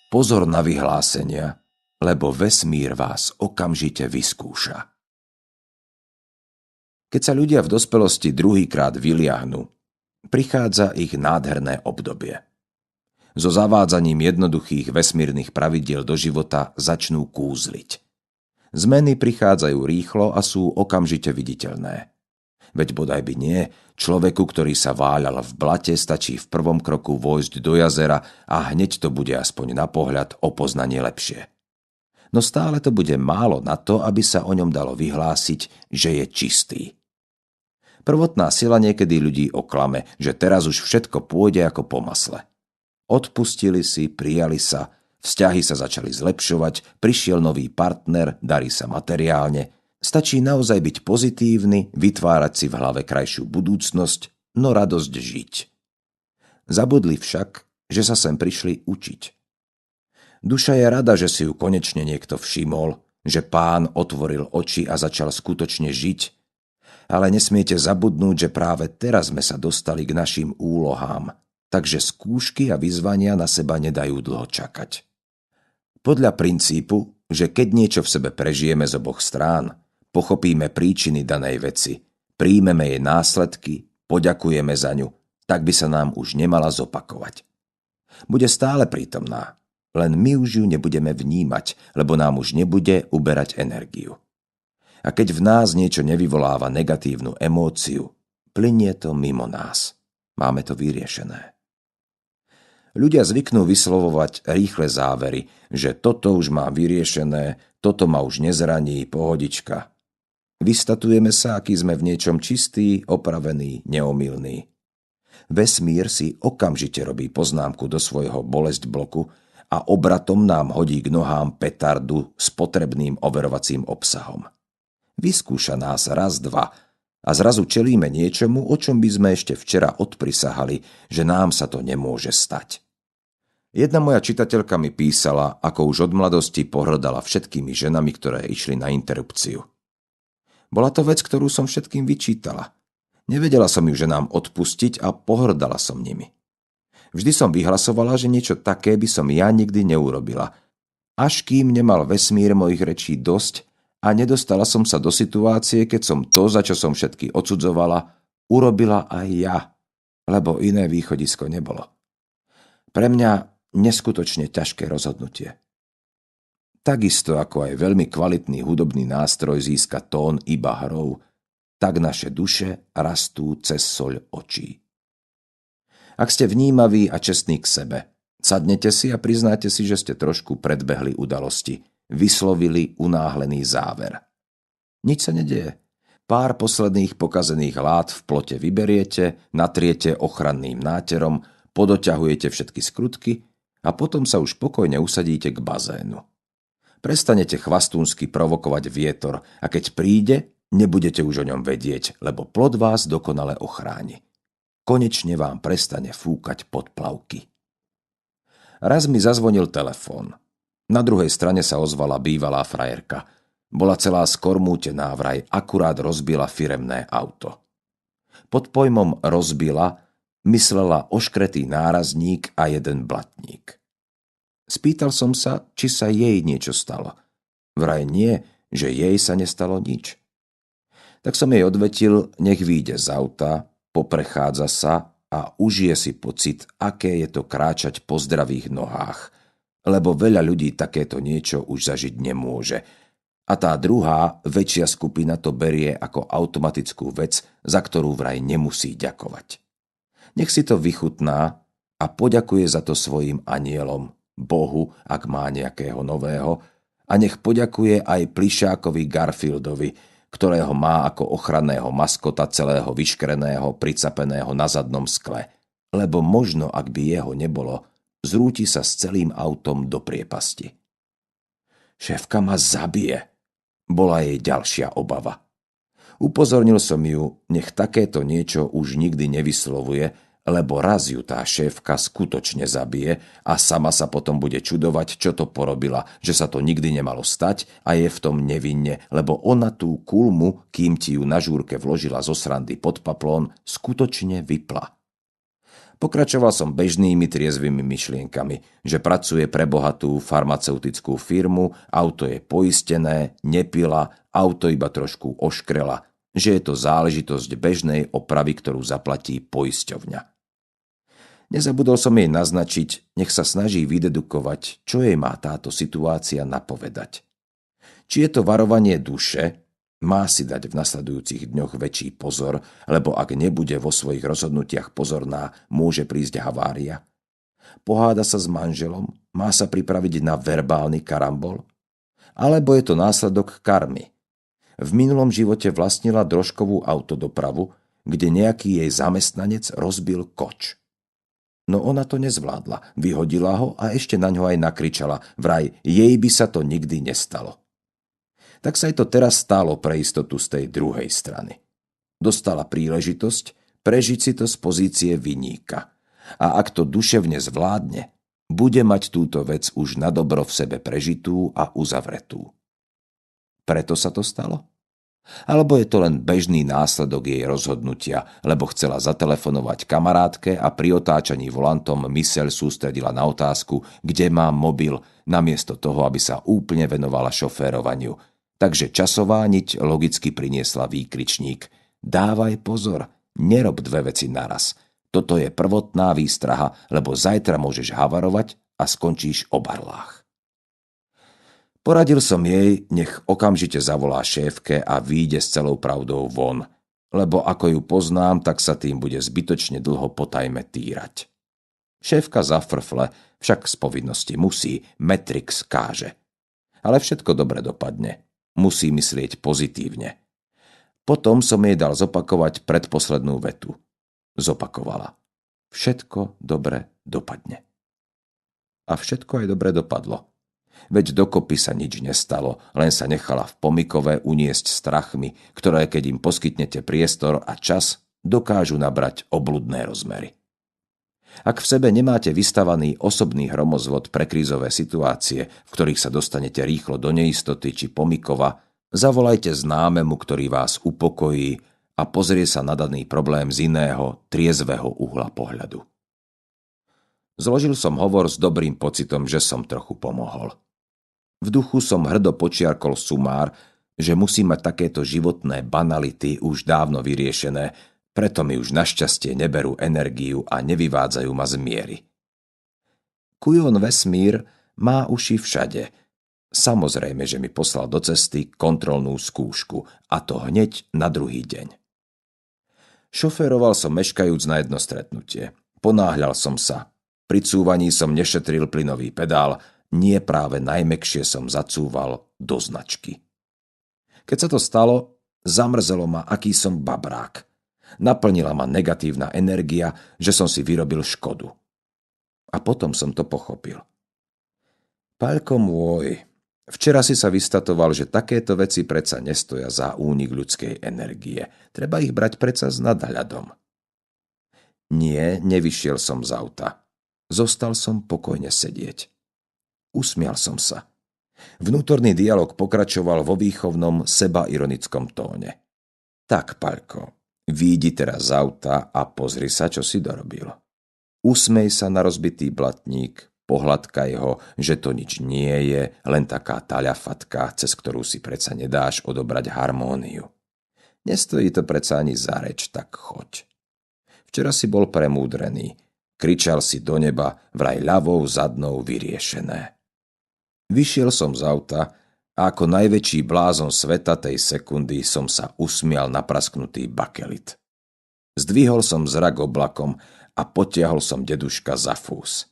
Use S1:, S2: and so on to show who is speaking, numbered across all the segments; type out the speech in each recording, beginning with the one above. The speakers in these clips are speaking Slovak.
S1: Pozor na vyhlásenia, lebo vesmír vás okamžite vyskúša. Keď sa ľudia v dospelosti druhýkrát vyliahnu, prichádza ich nádherné obdobie. So zavádzaním jednoduchých vesmírnych pravidiel do života začnú kúzliť. Zmeny prichádzajú rýchlo a sú okamžite viditeľné. Veď bodaj by nie, človeku, ktorý sa váľal v blate, stačí v prvom kroku vojsť do jazera a hneď to bude aspoň na pohľad o poznanie lepšie. No stále to bude málo na to, aby sa o ňom dalo vyhlásiť, že je čistý. Prvotná sila niekedy ľudí oklame, že teraz už všetko pôjde ako po masle. Odpustili si, prijali sa, vzťahy sa začali zlepšovať, prišiel nový partner, darí sa materiálne. Stačí naozaj byť pozitívny, vytvárať si v hlave krajšiu budúcnosť, no radosť žiť. Zabudli však, že sa sem prišli učiť. Duša je rada, že si ju konečne niekto všimol, že Pán otvoril oči a začal skutočne žiť, ale nesmiete zabudnúť, že práve teraz sme sa dostali k našim úlohám, takže skúšky a vyzvania na seba nedajú dlho čakať. Podľa princípu, že keď niečo v sebe prežijeme z oboch strán, pochopíme príčiny danej veci, príjmeme jej následky, poďakujeme za ňu, tak by sa nám už nemala zopakovať. Bude stále prítomná, len my už ju nebudeme vnímať, lebo nám už nebude uberať energiu. A keď v nás niečo nevyvoláva negatívnu emóciu, plynie to mimo nás. Máme to vyriešené. Ľudia zvyknú vyslovovať rýchle závery, že toto už mám vyriešené, toto ma už nezraní, pohodička. Vystatujeme sa, aký sme v niečom čistý, opravený, neomylný. Vesmír si okamžite robí poznámku do svojho bolesť bloku a obratom nám hodí k nohám petardu s potrebným overovacím obsahom. Vyskúša nás raz, dva a zrazu čelíme niečomu, o čom by sme ešte včera odprisahali, že nám sa to nemôže stať. Jedna moja čitateľka mi písala, ako už od mladosti pohrdala všetkými ženami, ktoré išli na interrupciu. Bola to vec, ktorú som všetkým vyčítala. Nevedela som ju ženám odpustiť a pohrdala som nimi. Vždy som vyhlasovala, že niečo také by som ja nikdy neurobila, až kým nemal vesmír mojich rečí dosť a nedostala som sa do situácie, keď som to, za čo som všetky odsudzovala, urobila aj ja, lebo iné východisko nebolo. Pre mňa neskutočne ťažké rozhodnutie. Takisto ako aj veľmi kvalitný hudobný nástroj získa tón iba hrou, tak naše duše rastú cez soľ očí. Ak ste vnímaví a čestní k sebe, sadnete si a priznáte si, že ste trošku predbehli udalosti, vyslovili unáhlený záver. Nič sa nedeje. Pár posledných pokazených lát v plote vyberiete, natriete ochranným náterom, podoťahujete všetky skrutky a potom sa už pokojne usadíte k bazénu. Prestanete chvastúnsky provokovať vietor a keď príde, nebudete už o ňom vedieť, lebo plod vás dokonale ochráni. Konečne vám prestane fúkať podplavky. Raz mi zazvonil telefón. Na druhej strane sa ozvala bývalá frajerka. Bola celá skormútená, vraj akurát rozbila firemné auto. Pod pojmom rozbila myslela oškretý nárazník a jeden blatník. Spýtal som sa, či sa jej niečo stalo. Vraj nie, že jej sa nestalo nič. Tak som jej odvetil, nech vyjde z auta, poprechádza sa a užije si pocit, aké je to kráčať po zdravých nohách, lebo veľa ľudí takéto niečo už zažiť nemôže. A tá druhá, väčšia skupina to berie ako automatickú vec, za ktorú vraj nemusí ďakovať. Nech si to vychutná a poďakuje za to svojim anielom, Bohu, ak má nejakého nového, a nech poďakuje aj plišákovi Garfieldovi, ktorého má ako ochranného maskota celého vyškreného, pricapeného na zadnom skle, lebo možno, ak by jeho nebolo, zrúti sa s celým autom do priepasti. Šéfka ma zabije, bola jej ďalšia obava. Upozornil som ju, nech takéto niečo už nikdy nevyslovuje, lebo raz ju tá šéfka skutočne zabije a sama sa potom bude čudovať, čo to porobila, že sa to nikdy nemalo stať a je v tom nevinne, lebo ona tú kulmu, kým ti ju na žúrke vložila zo srandy pod paplón, skutočne vypla. Pokračoval som bežnými triezvými myšlienkami, že pracuje pre bohatú farmaceutickú firmu, auto je poistené, nepila, auto iba trošku oškrela, že je to záležitosť bežnej opravy, ktorú zaplatí poisťovňa. Nezabudol som jej naznačiť, nech sa snaží vydedukovať, čo jej má táto situácia napovedať. Či je to varovanie duše, má si dať v nasledujúcich dňoch väčší pozor, lebo ak nebude vo svojich rozhodnutiach pozorná, môže prísť havária. Poháda sa s manželom, má sa pripraviť na verbálny karambol? Alebo je to následok karmy? V minulom živote vlastnila drožkovú autodopravu, kde nejaký jej zamestnanec rozbil koč. No ona to nezvládla, vyhodila ho a ešte na ňo aj nakričala, vraj jej by sa to nikdy nestalo. Tak sa jej to teraz stálo pre istotu z tej druhej strany. Dostala príležitosť prežiť si to z pozície viníka. A ak to duševne zvládne, bude mať túto vec už na dobro v sebe prežitú a uzavretú. Preto sa to stalo? Alebo je to len bežný následok jej rozhodnutia, lebo chcela zatelefonovať kamarátke a pri otáčaní volantom myseľ sústredila na otázku, kde má mobil, namiesto toho, aby sa úplne venovala šoférovaniu. Takže časová niť logicky priniesla výkričník. Dávaj pozor, nerob dve veci naraz. Toto je prvotná výstraha, lebo zajtra môžeš havarovať a skončíš o barlách. Poradil som jej, nech okamžite zavolá šéfke a vyjde s celou pravdou von, lebo ako ju poznám, tak sa tým bude zbytočne dlho potajme týrať. Šéfka zafrfle, však z povinnosti musí, Matrix káže. Ale všetko dobre dopadne. Musí myslieť pozitívne. Potom som jej dal zopakovať predposlednú vetu. Zopakovala. Všetko dobre dopadne. A všetko aj dobre dopadlo. Veď dokopy sa nič nestalo, len sa nechala v pomykove uniesť strachmi, ktoré keď im poskytnete priestor a čas, dokážu nabrať obludné rozmery. Ak v sebe nemáte vystavaný osobný hromozvod pre krízové situácie, v ktorých sa dostanete rýchlo do neistoty či pomykova, zavolajte známemu, ktorý vás upokojí a pozrie sa na daný problém z iného, triezvého uhla pohľadu. Zložil som hovor s dobrým pocitom, že som trochu pomohol. V duchu som hrdo počiarkol sumár, že musím mať takéto životné banality už dávno vyriešené, preto mi už našťastie neberú energiu a nevyvádzajú ma z miery. Kujon vesmír má uši všade. Samozrejme, že mi poslal do cesty kontrolnú skúšku, a to hneď na druhý deň. Šoféroval som meškajúc na jedno stretnutie. Ponáhľal som sa. Pri cúvaní som nešetril plynový pedál, nie práve najmäkšie som zacúval do značky. Keď sa to stalo, zamrzelo ma, aký som babrák. Naplnila ma negatívna energia, že som si vyrobil škodu. A potom som to pochopil. Paľko môj, včera si sa vystatoval, že takéto veci predsa nestoja za únik ľudskej energie. Treba ich brať predsa s nadhľadom. Nie, nevyšiel som z auta. Zostal som pokojne sedieť. Usmial som sa. Vnútorný dialog pokračoval vo výchovnom sebaironickom tóne. Tak, Paľko, výjdi teraz z auta a pozri sa, čo si dorobil. Usmej sa na rozbitý blatník, pohľadkaj ho, že to nič nie je, len taká taľafatka, cez ktorú si predsa nedáš odobrať harmóniu. Nestojí to predsa ani za reč, tak choď. Včera si bol premúdrený. Kričal si do neba, vraj ľavou zadnou vyriešené. Vyšiel som z auta a ako najväčší blázon sveta tej sekundy som sa usmial na prasknutý bakelit. Zdvihol som zrak oblakom a potiahol som deduška za fús.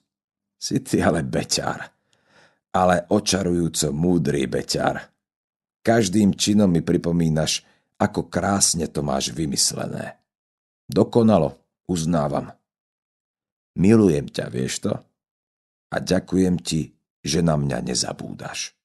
S1: Si ty ale beťar, ale očarujúco múdry beťar. Každým činom mi pripomínaš, ako krásne to máš vymyslené. Dokonalo, uznávam. Milujem ťa, vieš to? A ďakujem ti, že na mňa nezabúdaš.